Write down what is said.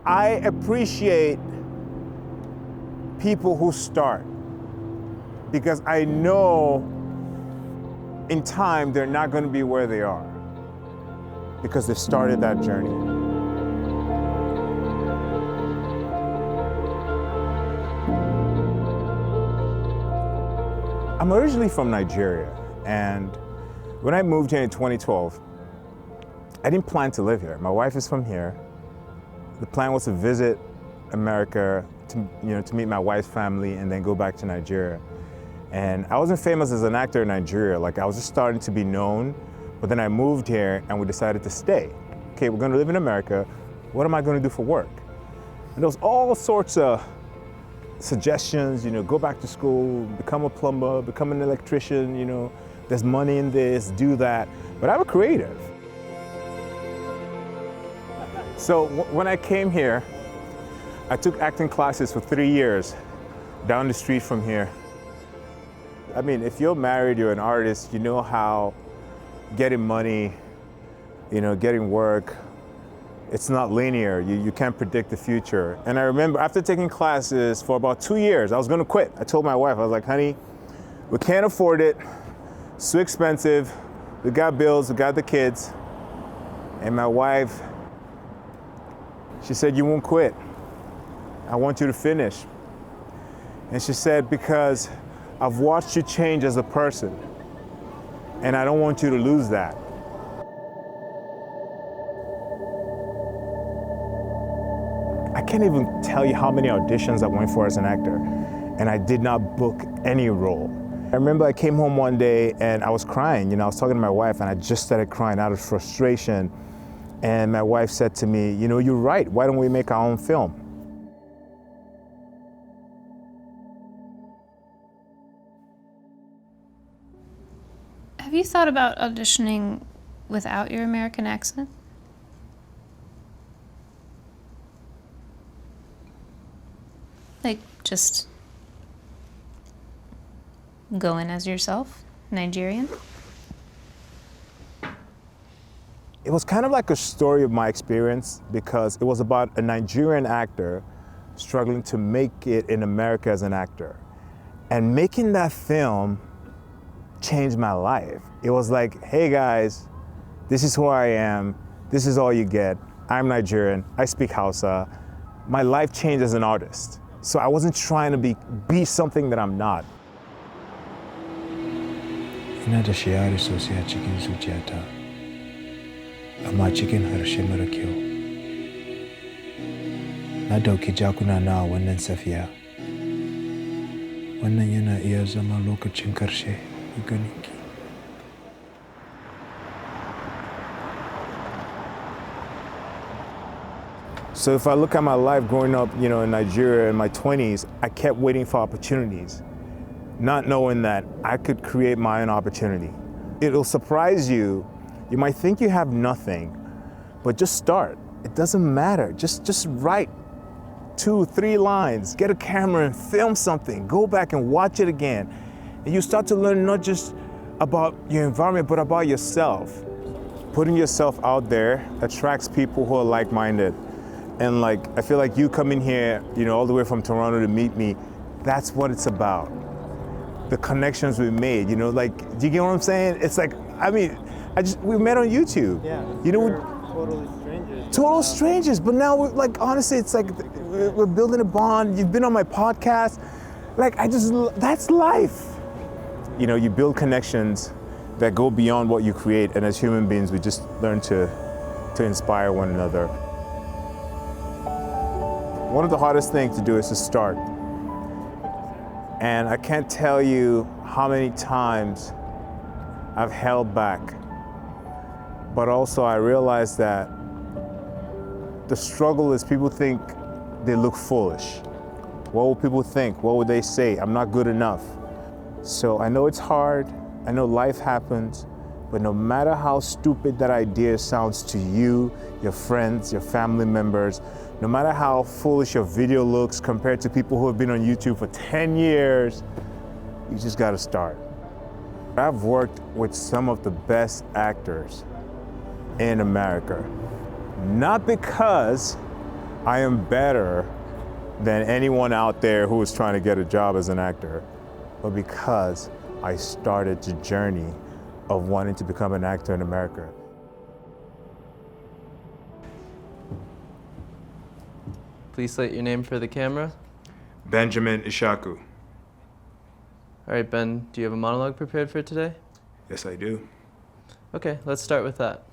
I appreciate people who start because I know in time they're not going to be where they are because they've started that journey. I'm originally from Nigeria, and when I moved here in 2012, I didn't plan to live here. My wife is from here. The plan was to visit America, to meet my wife's family and then go back to Nigeria. And I wasn't famous as an actor in Nigeria. Like, I was just starting to be known, but then I moved here and we decided to stay. Okay, we're gonna live in America. What am I gonna do for work? And there was all sorts of suggestions, go back to school, become a plumber, become an electrician, there's money in this, do that. But I'm a creative. So when I came here, I took acting classes for 3 years down the street from here. I mean, if you're married, you're an artist, you know how getting money, getting work, it's not linear. You can't predict the future. And I remember after taking classes for about 2 years, I was gonna quit. I told my wife, I was like, honey, we can't afford it. It's too expensive. We got bills, we got the kids. And my wife, she said, you won't quit. I want you to finish. And she said, because I've watched you change as a person, and I don't want you to lose that. I can't even tell you how many auditions I went for as an actor, and I did not book any role. I remember I came home one day and I was crying. I was talking to my wife and I just started crying out of frustration. And my wife said to me, you're right, why don't we make our own film? Have you thought about auditioning without your American accent? Like, just go in as yourself, Nigerian? It was kind of like a story of my experience because it was about a Nigerian actor struggling to make it in America as an actor. And making that film changed my life. It was like, hey guys, this is who I am. This is all you get. I'm Nigerian. I speak Hausa. My life changed as an artist. So I wasn't trying to be something that I'm not. Ina da shiyari sosai a cikin zuciyata, amma cikin harshe mara kyau. Na dauki jakuna na a wannan safiya. Wannan yana iya zama lokacin karshe ganinki. So if I look at my life growing up, in Nigeria in my 20s, I kept waiting for opportunities, not knowing that I could create my own opportunity. It'll surprise you. You might think you have nothing, but just start. It doesn't matter. Just write 2, 3 lines, get a camera and film something, go back and watch it again. And you start to learn not just about your environment, but about yourself. Putting yourself out there attracts people who are like-minded. And I feel like you coming here, all the way from Toronto to meet me, that's what it's about. The connections we made, do you get what I'm saying? It's like, we met on YouTube. Yeah, we're totally strangers. Total strangers, but now we're honestly, it's like we're building a bond. You've been on my podcast. That's life. You build connections that go beyond what you create, and as human beings, we just learn to inspire one another. One of the hardest things to do is to start. And I can't tell you how many times I've held back. But also I realize that the struggle is people think they look foolish. What will people think? What would they say? I'm not good enough. So I know it's hard. I know life happens. But no matter how stupid that idea sounds to you, your friends, your family members, no matter how foolish your video looks compared to people who have been on YouTube for 10 years, you just gotta start. I've worked with some of the best actors in America, not because I am better than anyone out there who is trying to get a job as an actor, but because I started the journey of wanting to become an actor in America. Please state your name for the camera. Benjamin Ishaku. All right, Ben, do you have a monologue prepared for today? Yes, I do. Okay, let's start with that.